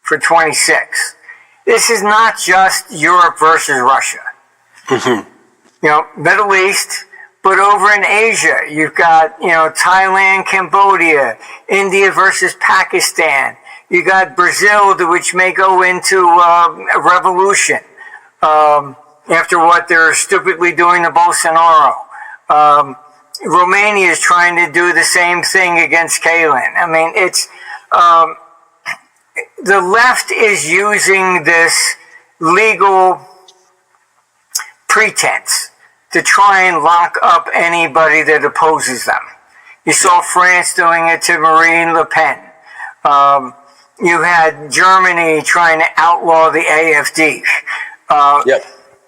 for 26. This is not just Europe versus Russia. Mm-hmm. Middle East, but over in Asia, you've got, Thailand, Cambodia, India versus Pakistan. You got Brazil, which may go into a revolution after what they're stupidly doing to Bolsonaro. Romania is trying to do the same thing against Kalin. I mean, it's the left is using this legal pretense to try and lock up anybody that opposes them. You saw France doing it to Marine Le Pen. You had Germany trying to outlaw the AfD. Yep.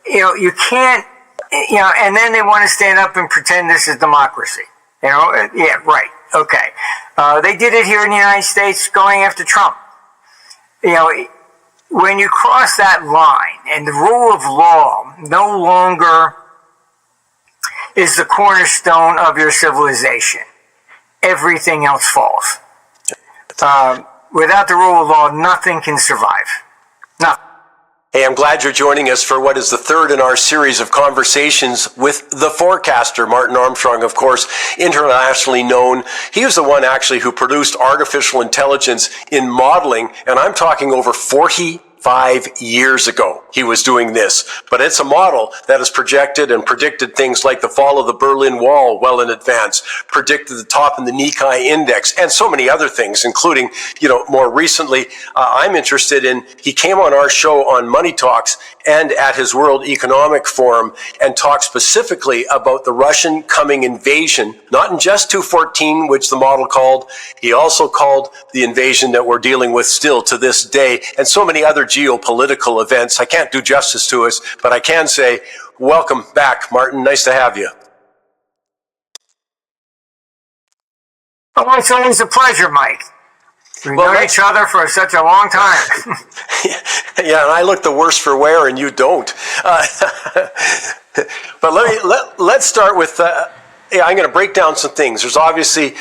You can't, and then they want to stand up and pretend this is democracy. Yeah, right. Okay. They did it here in the United States going after Trump. When you cross that line and the rule of law no longer is the cornerstone of your civilization, everything else falls. Without the rule of law, nothing can survive. Nothing. Hey, I'm glad you're joining us for what is the third in our series of conversations with the forecaster, Martin Armstrong, of course, internationally known. He was the one actually who produced artificial intelligence in modeling, and I'm talking over 45 years ago he was doing this. But it's a model that has projected and predicted things like the fall of the Berlin Wall well in advance, predicted the top in the Nikkei index, and so many other things, including, more recently, I'm interested in, he came on our show on Money Talks and at his World Economic Forum and talked specifically about the Russian coming invasion, not in just 214, which the model called, he also called the invasion that we're dealing with still to this day, and so many other geopolitical events. I can't do justice to us, but I can say, welcome back, Martin. Nice to have you. Oh, it's always a pleasure, Mike. We've known each other for such a long time. Yeah, and I look the worse for wear, and you don't. But let's start with. I'm going to break down some things. There's obviously.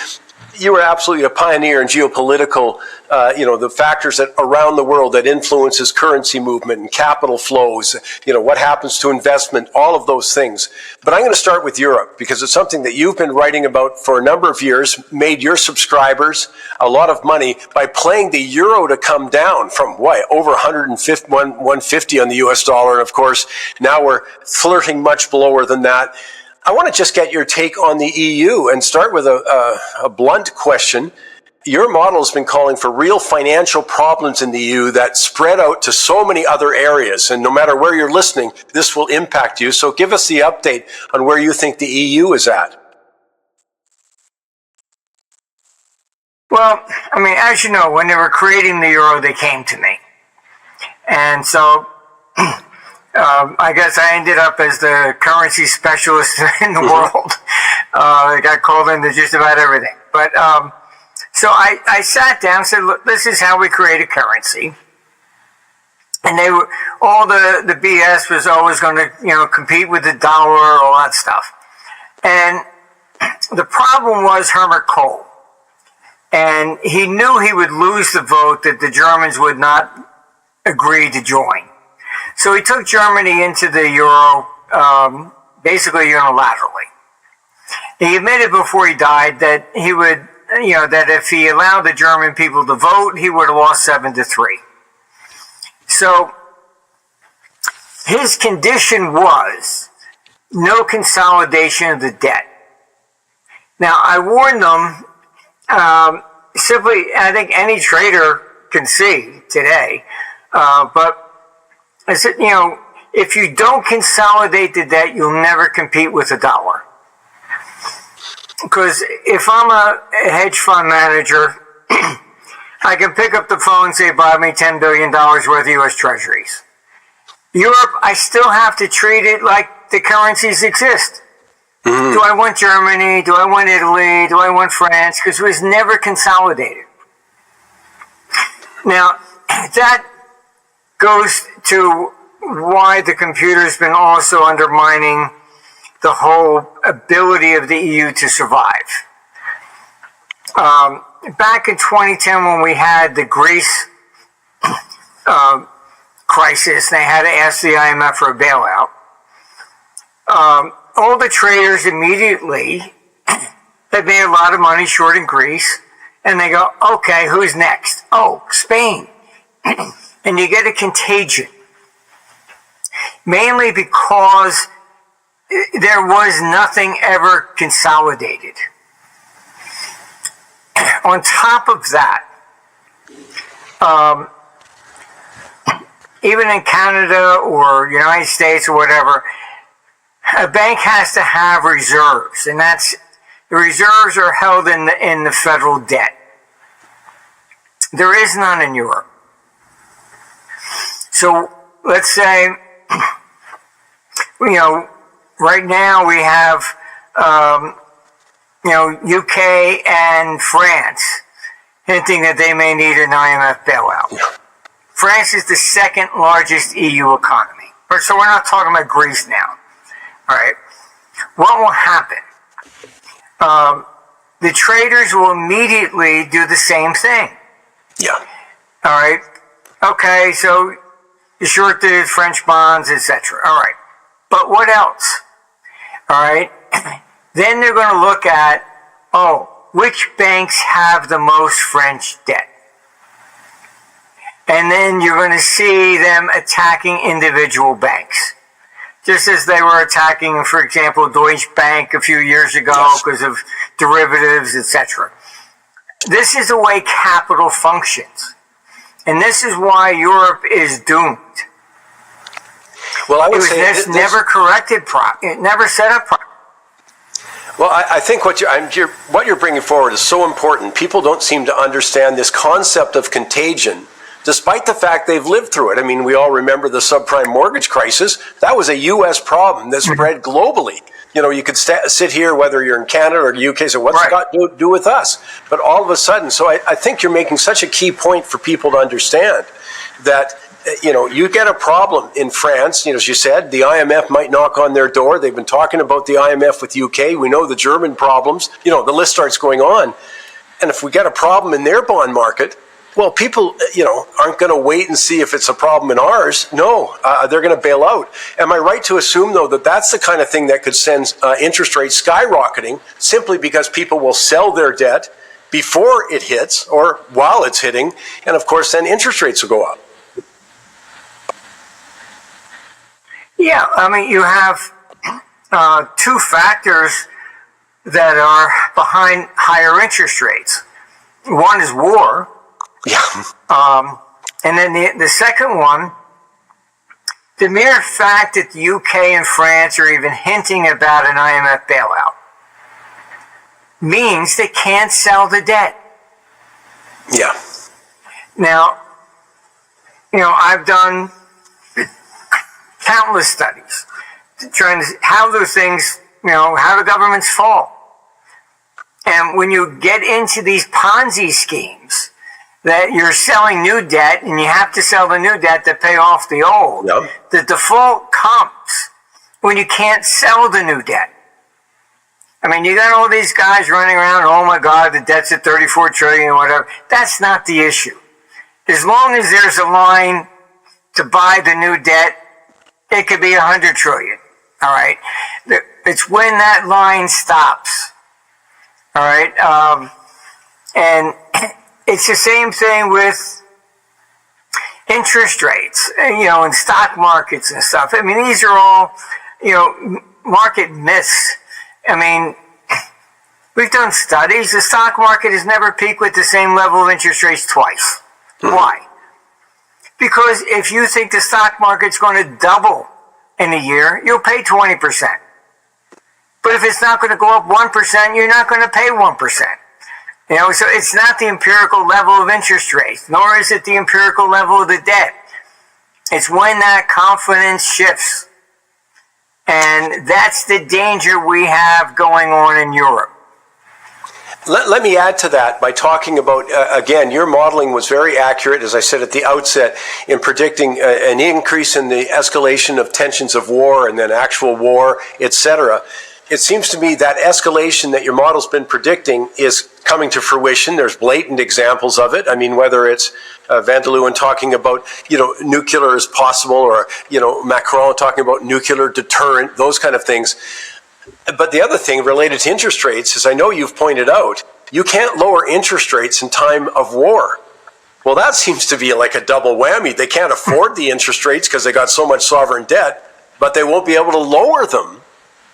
You were absolutely a pioneer in geopolitical, the factors that around the world that influences currency movement and capital flows, what happens to investment, all of those things. But I'm going to start with Europe because it's something that you've been writing about for a number of years, made your subscribers a lot of money by playing the euro to come down from over 150 on the US dollar. And of course, now we're flirting much lower than that. I want to just get your take on the EU and start with a blunt question. Your model has been calling for real financial problems in the EU that spread out to so many other areas. And no matter where you're listening, this will impact you. So give us the update on where you think the EU is at. Well, as you know, when they were creating the euro, they came to me. And so I guess I ended up as the currency specialist in the world. I got called into just about everything. But so I sat down and said, look, this is how we create a currency. And all the BS was always going to, compete with the dollar, all that stuff. And the problem was Helmut Kohl. And he knew he would lose the vote that the Germans would not agree to join. So he took Germany into the euro, basically unilaterally. He admitted before he died that he would, that if he allowed the German people to vote, he would have lost 7-3. So his condition was no consolidation of the debt. Now, I warned them, simply, I think any trader can see today, but I said, if you don't consolidate the debt, you'll never compete with the dollar. Because if I'm a hedge fund manager, I can pick up the phone and say, buy me $10 billion worth of U.S. treasuries. Europe, I still have to treat it like the currencies exist. Mm-hmm. Do I want Germany? Do I want Italy? Do I want France? Because it was never consolidated. Now, that goes to why the computer's been also undermining the whole ability of the EU to survive. Back in 2010 when we had the Greece crisis, and they had to ask the IMF for a bailout. All the traders immediately had made a lot of money short in Greece, and they go, okay, who's next? Oh, Spain. And you get a contagion. Mainly because there was nothing ever consolidated. On top of that, even in Canada or United States or whatever, a bank has to have reserves, and the reserves are held in the federal debt. There is none in Europe. So let's say, right now we have, UK and France hinting that they may need an IMF bailout. France is the second largest EU economy. So we're not talking about Greece now. All right. What will happen? The traders will immediately do the same thing. Yeah. All right. Okay, so you short the French bonds, etc. All right. But what else? All right. Then they're going to look at, which banks have the most French debt? And then you're going to see them attacking individual banks. Just as they were attacking, for example, Deutsche Bank a few years ago because of derivatives, etc. This is the way capital functions. And this is why Europe is doomed. Well, I would say it never corrected it never set up properly. Well, I think what you're bringing forward is so important. People don't seem to understand this concept of contagion, despite the fact they've lived through it. I mean, we all remember the subprime mortgage crisis. That was a U.S. problem that spread globally. You could sit here, whether you're in Canada or the UK, so what's it got to do with us? But all of a sudden, so I think you're making such a key point for people to understand that, you get a problem in France, as you said, the IMF might knock on their door. They've been talking about the IMF with the UK. We know the German problems. The list starts going on. And if we get a problem in their bond market, well, people, aren't going to wait and see if it's a problem in ours. No, they're going to bail out. Am I right to assume, though, that that's the kind of thing that could send interest rates skyrocketing simply because people will sell their debt before it hits or while it's hitting, and of course then interest rates will go up? Yeah, I mean, you have two factors that are behind higher interest rates. One is war. Yeah. And then the second one, the mere fact that the UK and France are even hinting about an IMF bailout means they can't sell the debt. Yeah. Now, I've done countless studies trying to how those things, how the governments fall. And when you get into these Ponzi schemes, that you're selling new debt and you have to sell the new debt to pay off the old. Yep. The default comes when you can't sell the new debt. I mean, you got all these guys running around, oh my God, the debt's at 34 trillion or whatever. That's not the issue. As long as there's a line to buy the new debt, it could be 100 trillion. All right. It's when that line stops. All right. And it's the same thing with interest rates, and stock markets and stuff. I mean, these are all, market myths. I mean, we've done studies. The stock market has never peaked with the same level of interest rates twice. Why? Because if you think the stock market's going to double in a year, you'll pay 20%. But if it's not going to go up 1%, you're not going to pay 1%. So it's not the empirical level of interest rates, nor is it the empirical level of the debt. It's when that confidence shifts. And that's the danger we have going on in Europe. Let me add to that by talking about, again, your modeling was very accurate, as I said at the outset, in predicting an increase in the escalation of tensions of war and then actual war, etc. it seems to me that escalation that your model's been predicting is coming to fruition. There's blatant examples of it. I mean, whether it's Van der Leeuwen talking about, nuclear is possible, or, Macron talking about nuclear deterrent, those kind of things. But the other thing related to interest rates is, I know you've pointed out, you can't lower interest rates in time of war. Well, that seems to be like a double whammy. They can't afford the interest rates because they got so much sovereign debt, but they won't be able to lower them.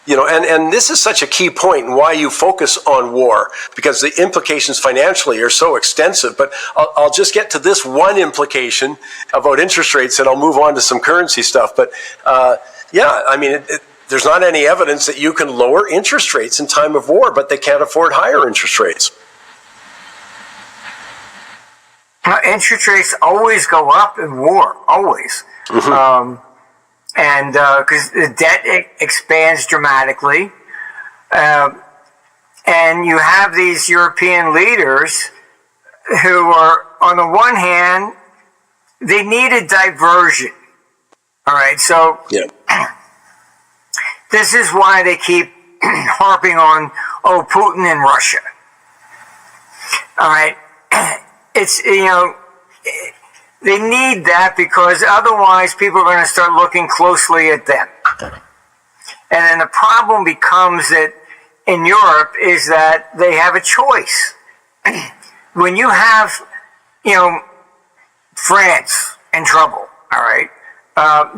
And this is such a key point in why you focus on war, because the implications financially are so extensive. But I'll just get to this one implication about interest rates, and I'll move on to some currency stuff. But there's not any evidence that you can lower interest rates in time of war, but they can't afford higher interest rates. Interest rates always go up in war, always. Mm-hmm. And because the debt expands dramatically, and you have these European leaders who are, on the one hand, they need a diversion. All right, so this is why they keep harping on, Putin and Russia. All right, it's, they need that, because otherwise people are going to start looking closely at them. And then the problem becomes that in Europe is that they have a choice. When you have, France in trouble, all right,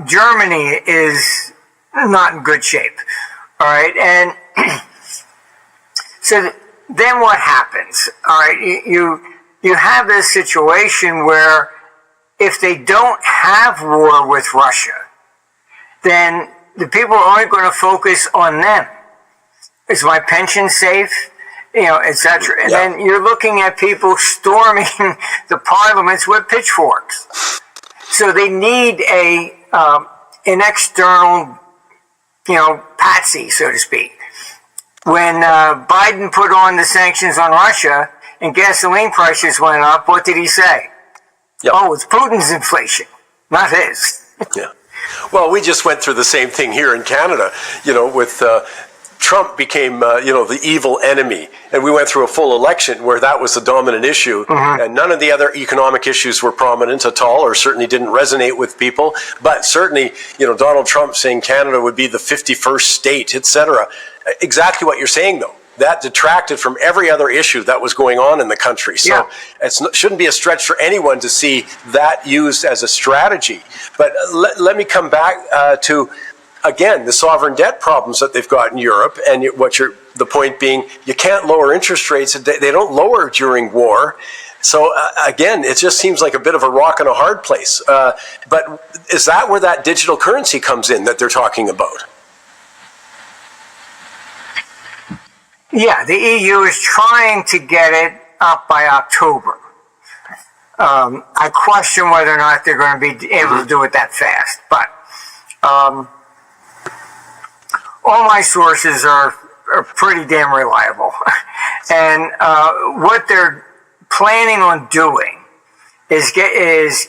Germany is not in good shape, all right, and so then what happens? All right, you have this situation where if they don't have war with Russia, then the people are only going to focus on them. Is my pension safe? Etc. And then you're looking at people storming the parliaments with pitchforks. So they need an external, patsy, so to speak. When Biden put on the sanctions on Russia and gasoline prices went up, what did he say? Yep. Oh, it's Putin's inflation, not his. Yeah. Well, we just went through the same thing here in Canada, with Trump became, the evil enemy. And we went through a full election where that was the dominant issue. Mm-hmm. And none of the other economic issues were prominent at all, or certainly didn't resonate with people. But certainly, Donald Trump saying Canada would be the 51st state, etc. Exactly what you're saying, though. That detracted from every other issue that was going on in the country. So it shouldn't be a stretch for anyone to see that used as a strategy. But let me come back to, again, the sovereign debt problems that they've got in Europe. And the point being, you can't lower interest rates. They don't lower during war. So again, it just seems like a bit of a rock and a hard place. But is that where that digital currency comes in that they're talking about? Yeah, the EU is trying to get it up by October. I question whether or not they're going to be able to do it that fast. But all my sources are pretty damn reliable. And what they're planning on doing is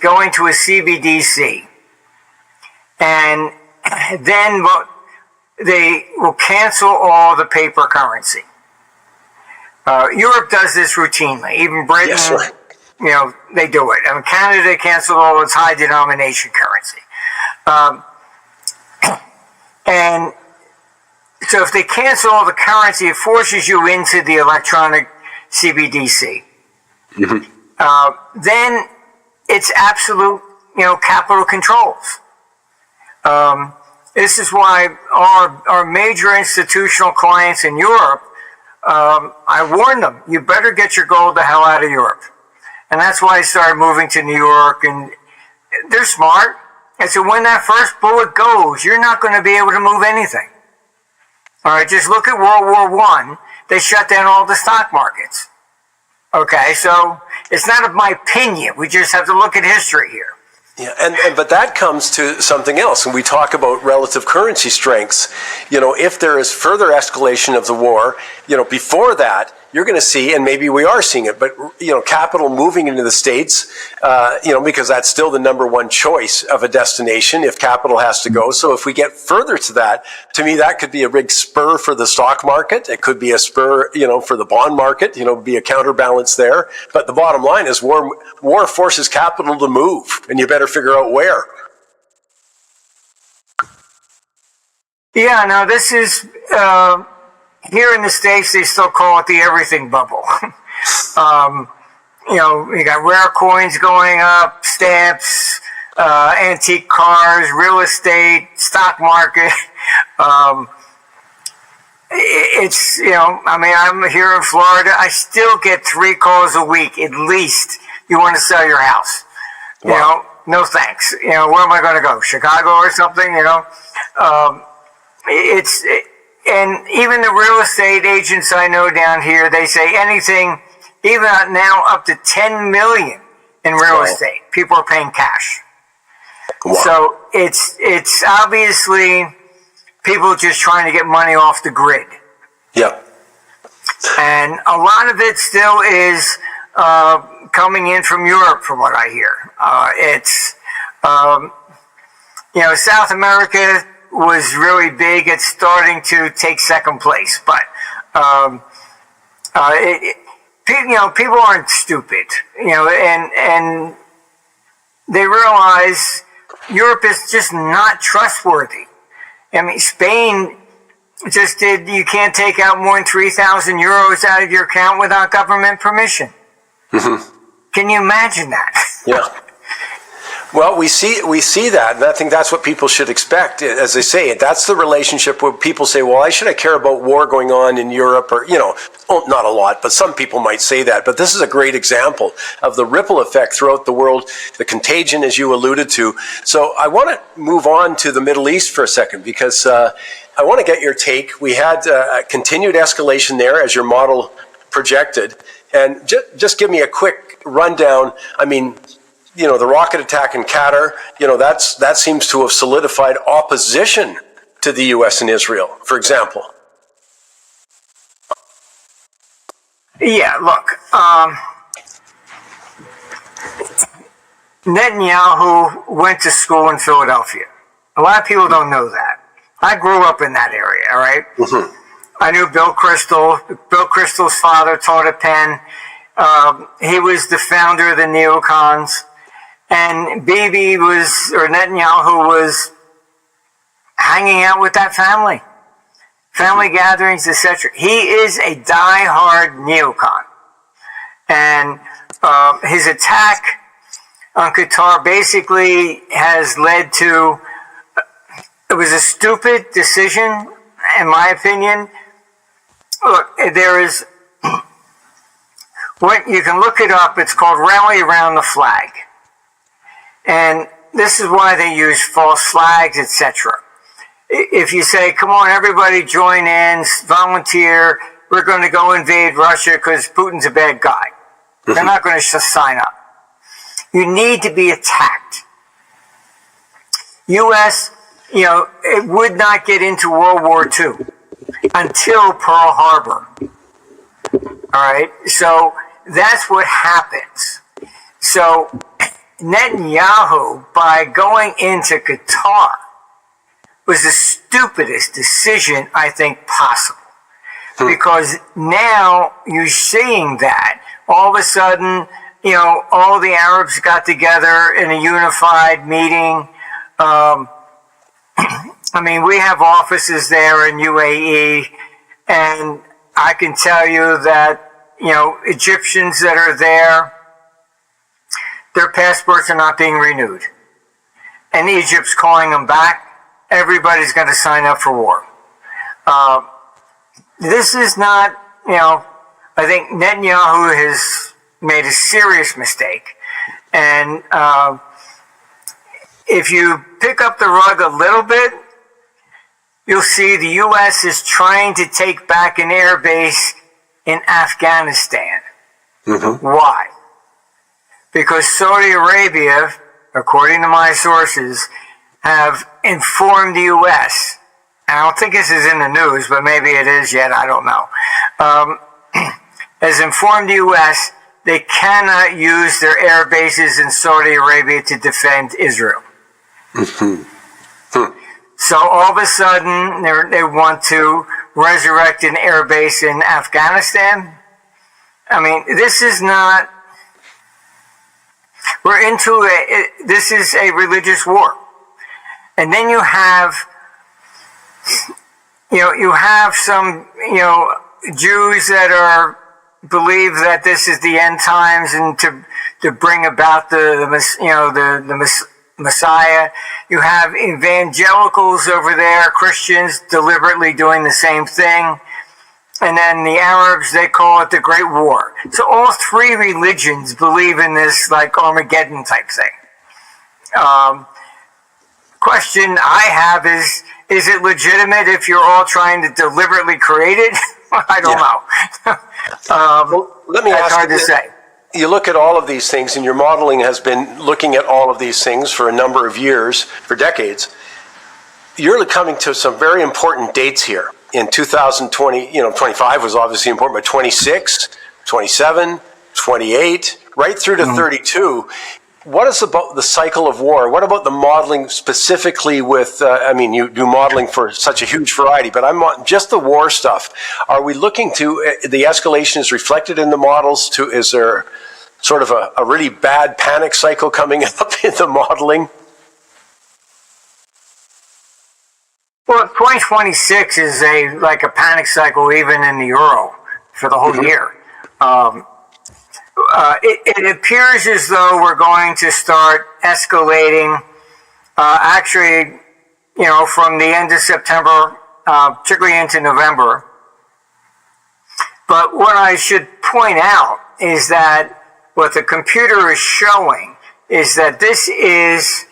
going to a CBDC. And then they will cancel all the paper currency. Europe does this routinely. Even Britain, yes, sir. They do it. I mean, Canada canceled all its high denomination currency. And so if they cancel all the currency, it forces you into the electronic CBDC. Mm-hmm. Then it's absolute, capital controls. This is why our major institutional clients in Europe, I warned them, you better get your gold the hell out of Europe. And that's why I started moving to New York, and they're smart. And so when that first bullet goes, you're not going to be able to move anything. All right, just look at World War I. They shut down all the stock markets. Okay, so it's not of my opinion. We just have to look at history here. Yeah, but that comes to something else. When we talk about relative currency strengths, if there is further escalation of the war, before that, you're going to see, and maybe we are seeing it, but capital moving into the States, because that's still the number one choice of a destination if capital has to go. So if we get further to that, to me, that could be a big spur for the stock market. It could be a spur, for the bond market, be a counterbalance there. But the bottom line is war forces capital to move, and you better figure out where. Yeah, now this is, here in the States, they still call it the everything bubble. You got rare coins going up, stamps, antique cars, real estate, stock market. I'm here in Florida. I still get 3 calls a week, at least. You want to sell your house. Wow. No thanks. Where am I going to go? Chicago or something, and even the real estate agents I know down here, they say anything, even now up to 10 million in real estate. People are paying cash. Wow. So it's obviously people just trying to get money off the grid. Yeah. And a lot of it still is coming in from Europe, from what I hear. South America was really big. It's starting to take second place, but people aren't stupid, and they realize Europe is just not trustworthy. I mean, Spain just did. You can't take out more than 3,000 euros out of your account without government permission. Mm-hmm. Can you imagine that? Yeah. Well, we see that, and I think that's what people should expect. As they say, that's the relationship where people say, well, why should I care about war going on in Europe? Or, not a lot, but some people might say that. But this is a great example of the ripple effect throughout the world, the contagion, as you alluded to. So I want to move on to the Middle East for a second, because I want to get your take. We had a continued escalation there, as your model projected. And just give me a quick rundown. I mean, the rocket attack in Qatar, that seems to have solidified opposition to the U.S. and Israel, for example. Yeah, look, Netanyahu went to school in Philadelphia. A lot of people don't know that. I grew up in that area, all right? Mm-hmm. I knew Bill Kristol. Bill Kristol's father taught at Penn. He was the founder of the neocons. And Netanyahu was hanging out with that family gatherings, etc. He is a die-hard neocon. And his attack on Qatar basically has led to, it was a stupid decision, in my opinion. Look, there is, you can look it up, it's called Rally Around the Flag. And this is why they use false flags, etc. If you say, come on, everybody join in, volunteer, we're going to go invade Russia because Putin's a bad guy. They're not going to just sign up. You need to be attacked. U.S., it would not get into World War II until Pearl Harbor. All right? So that's what happens. So Netanyahu, by going into Qatar, was the stupidest decision I think possible. Because now you're seeing that all of a sudden, all the Arabs got together in a unified meeting. We have offices there in UAE, and I can tell you that, Egyptians that are there, their passports are not being renewed. And Egypt's calling them back. Everybody's going to sign up for war. This is not, I think Netanyahu has made a serious mistake. And if you pick up the rug a little bit, you'll see the U.S. is trying to take back an air base in Afghanistan. Mm-hmm. Why? Because Saudi Arabia, according to my sources, have informed the U.S., and I don't think this is in the news, but maybe it is yet, I don't know, has informed the U.S. they cannot use their air bases in Saudi Arabia to defend Israel. So all of a sudden, they want to resurrect an air base in Afghanistan. I mean, this is not... This is a religious war. And then you have some, Jews that believe that this is the end times and to bring about the Messiah. You have evangelicals over there, Christians deliberately doing the same thing. And then the Arabs, they call it the Great War. So all three religions believe in this like Armageddon type thing. Question I have is it legitimate if you're all trying to deliberately create it? I don't know. Well, let me ask hard to say. You look at all of these things, and your modeling has been looking at all of these things for a number of years, for decades. You're coming to some very important dates here. In 2020, 25 was obviously important, but 26, 27, 28, right through to 32. What is about the cycle of war? What about the modeling specifically with, you do modeling for such a huge variety, but I'm on just the war stuff. Are we looking to, the escalation is reflected in the models is there sort of a really bad panic cycle coming up in the modeling? Well, 2026 is like a panic cycle even in the euro for the whole year. It appears as though we're going to start escalating, from the end of September, particularly into November. But what I should point out is that what the computer is showing is that this is,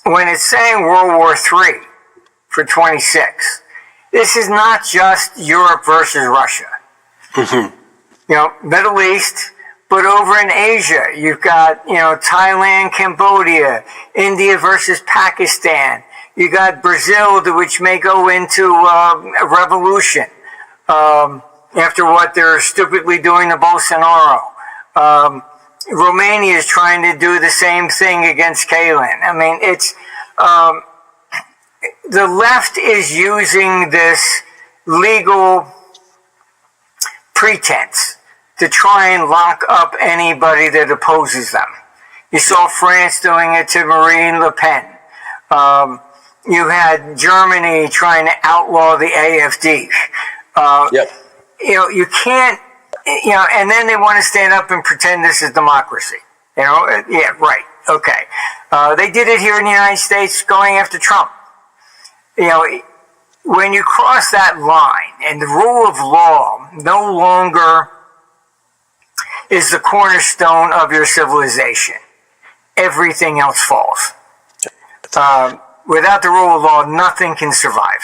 when it's saying World War III for 26, this is not just Europe versus Russia. Middle East, but over in Asia, you've got, Thailand, Cambodia, India versus Pakistan. You got Brazil, which may go into a revolution after what they're stupidly doing to Bolsonaro. Romania is trying to do the same thing against Kalan. I mean, it's the left is using this legal pretense to try and lock up anybody that opposes them. You saw France doing it to Marine Le Pen. You had Germany trying to outlaw the AfD. You can't, and then they want to stand up and pretend this is democracy. Yeah, right, okay. They did it here in the United States going after Trump. When you cross that line and the rule of law no longer is the cornerstone of your civilization, everything else falls. Without the rule of law, nothing can survive.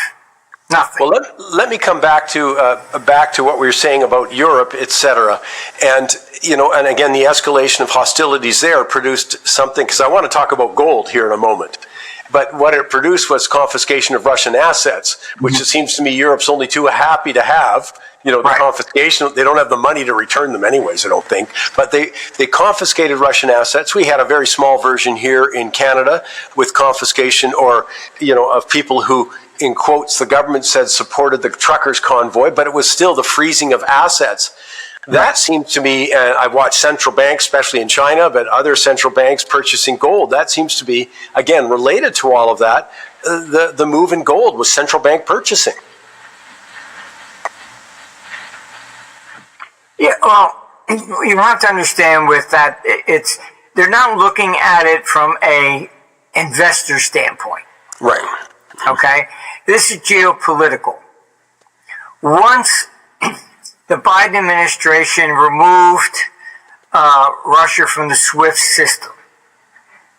Nothing. Well, let me come back to what we were saying about Europe, etc. And and again, the escalation of hostilities there produced something, because I want to talk about gold here in a moment. But what it produced was confiscation of Russian assets, which it seems to me Europe's only too happy to have. The confiscation, they don't have the money to return them anyways, I don't think. But they confiscated Russian assets. We had a very small version here in Canada with confiscation of people who, in quotes, the government said supported the truckers' convoy, but it was still the freezing of assets. That seems to me, I've watched central banks, especially in China, but other central banks purchasing gold. That seems to be, again, related to all of that. The move in gold was central bank purchasing. Yeah, well, you have to understand with that, they're not looking at it from a investor standpoint. Right. Okay? This is geopolitical. Once the Biden administration removed Russia from the SWIFT system,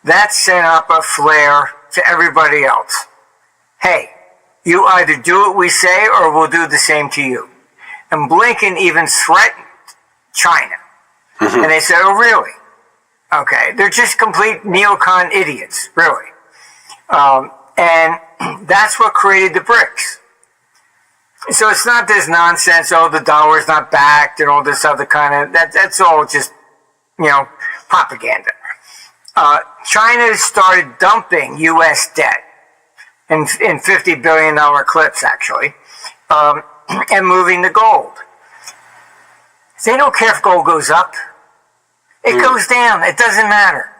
that sent up a flare to everybody else. Hey, you either do what we say or we'll do the same to you. And Blinken even threatened China. And they said, oh, really? Okay, they're just complete neocon idiots, really. And that's what created the BRICS. So it's not this nonsense, oh, the dollar's not backed and all this other kind of, that's all just, propaganda. China started dumping U.S. debt in $50 billion clips, actually, and moving to gold. They don't care if gold goes up. It goes down. It doesn't matter.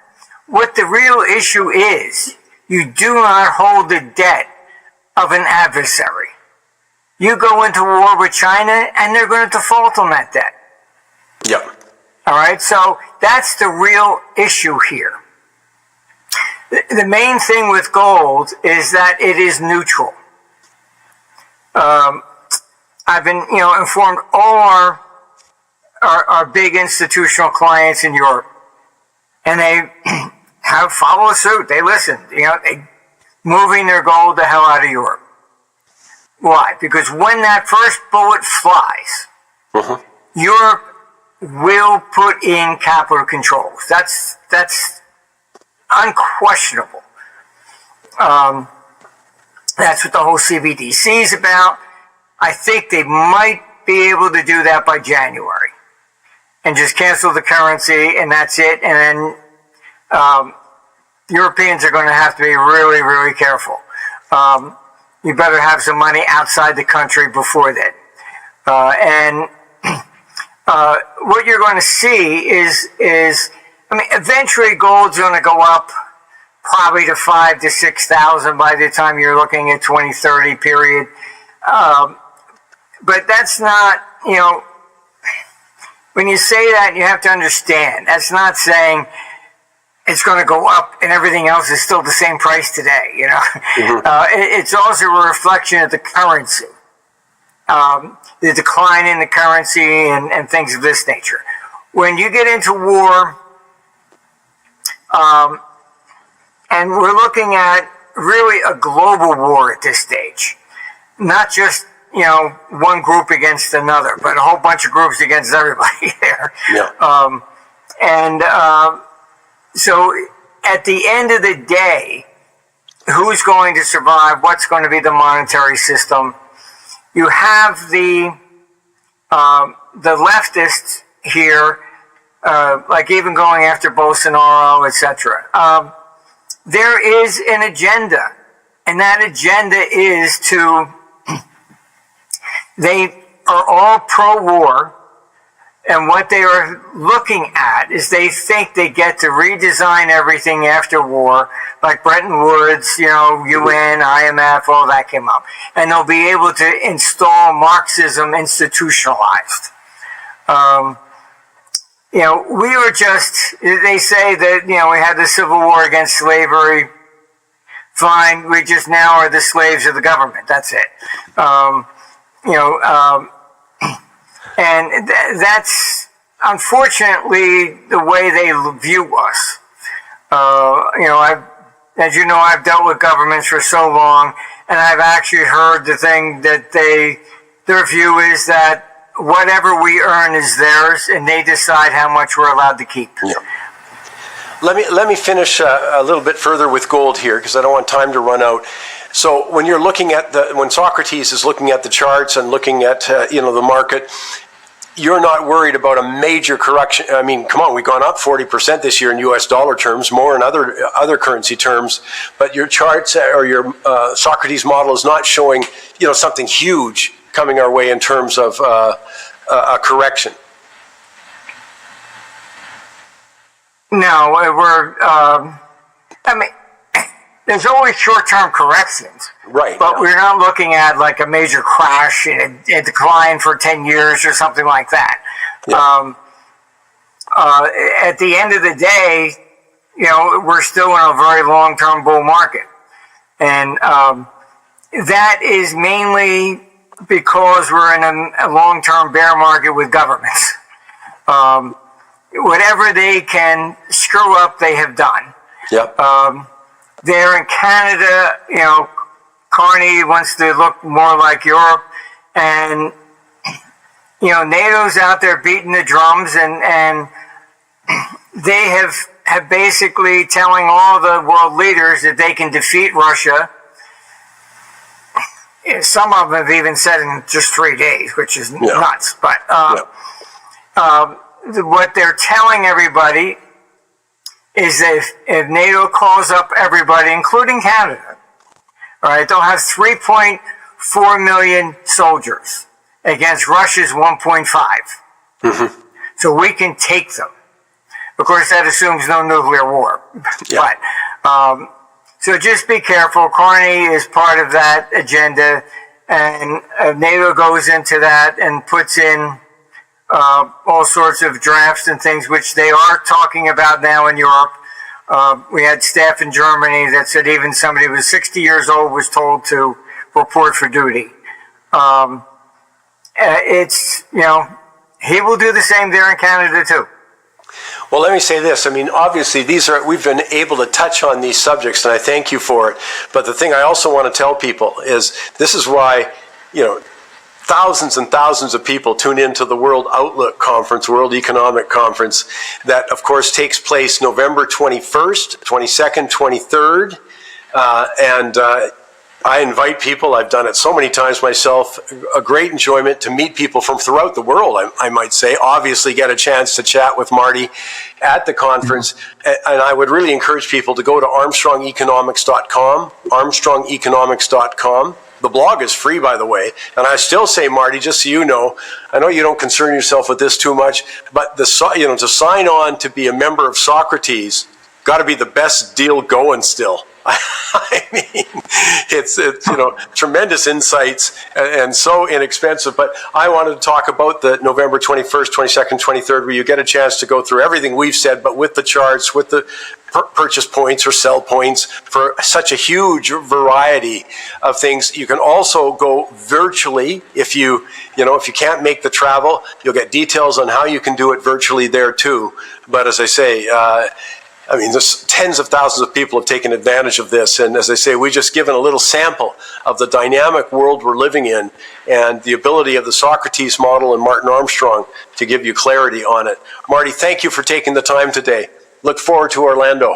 What the real issue is, you do not hold the debt of an adversary. You go into war with China, and they're going to default on that debt. Yep. All right? So that's the real issue here. The main thing with gold is that it is neutral. I've been, informed all our big institutional clients in Europe, and they have followed suit. They listen. They moving their gold the hell out of Europe. Why? Because when that first bullet flies, Europe will put in capital controls. That's unquestionable. That's what the whole CBDC is about. I think they might be able to do that by January and just cancel the currency, and that's it. And then Europeans are going to have to be really, really careful. You better have some money outside the country before that. What you're going to see is eventually gold's going to go up probably to 5,000 to 6,000 by the time you're looking at 2030 period. But that's not, when you say that, you have to understand, that's not saying it's going to go up and everything else is still the same price today, It's also a reflection of the currency, the decline in the currency and things of this nature. When you get into war, and we're looking at really a global war at this stage, not just, one group against another, but a whole bunch of groups against everybody there. Yeah. So at the end of the day, who's going to survive? What's going to be the monetary system? You have the leftists here, like even going after Bolsonaro, etc. There is an agenda, and that agenda is to, they are all pro-war, and what they are looking at is they think they get to redesign everything after war, like Bretton Woods, UN, IMF, all that came up. And they'll be able to install Marxism institutionalized. We were just, they say that, we had the Civil War against slavery. Fine, we just now are the slaves of the government. That's it. And that's unfortunately the way they view us. I've dealt with governments for so long, and I've actually heard the thing that their view is that whatever we earn is theirs, and they decide how much we're allowed to keep. Yeah. Let me finish a little bit further with gold here, because I don't want time to run out. So when you're looking at when Socrates is looking at the charts and looking at the market, you're not worried about a major correction. I mean, come on, we've gone up 40% this year in U.S. dollar terms, more in other currency terms, but your charts or your Socrates model is not showing something huge coming our way in terms of a correction. No, there's always short-term corrections. Right. But we're not looking at like a major crash and a decline for 10 years or something like that. Yeah. At the end of the day, we're still in a very long-term bull market. And that is mainly because we're in a long-term bear market with governments. Whatever they can screw up, they have done. Yep. There in Canada, Carney wants to look more like Europe, and NATO's out there beating the drums, and they have basically telling all the world leaders that they can defeat Russia some of them have even said in just 3 days, which is nuts. But what they're telling everybody is that if NATO calls up everybody, including Canada, all right, they'll have 3.4 million soldiers against Russia's 1.5. Mm-hmm. So we can take them. Of course, that assumes no nuclear war. Yeah. But so just be careful. Carney is part of that agenda, and NATO goes into that and puts in all sorts of drafts and things, which they are talking about now in Europe. We had staff in Germany that said even somebody who was 60 years old was told to report for duty. It's, he will do the same there in Canada too. Well, let me say this. I mean, obviously, we've been able to touch on these subjects, and I thank you for it. But the thing I also want to tell people is this is why, thousands and thousands of people tune into the World Outlook Conference, World Economic Conference, that, of course, takes place November 21st, 22nd, 23rd. I invite people, I've done it so many times myself, a great enjoyment to meet people from throughout the world, I might say. Obviously get a chance to chat with Marty at the conference. And I would really encourage people to go to armstrongeconomics.com, armstrongeconomics.com. The blog is free, by the way. And I still say, Marty, just so you know, I know you don't concern yourself with this too much, but to sign on to be a member of Socrates, got to be the best deal going still. I mean, it's tremendous insights and so inexpensive. But I wanted to talk about the November 21st, 22nd, 23rd, where you get a chance to go through everything we've said, but with the charts, with the purchase points or sell points for such a huge variety of things. You can also go virtually if you can't make the travel. You'll get details on how you can do it virtually there too. But as I say, there's tens of thousands of people have taken advantage of this. And as I say, we've just given a little sample of the dynamic world we're living in and the ability of the Socrates model and Martin Armstrong to give you clarity on it. Marty, thank you for taking the time today. Look forward to Orlando.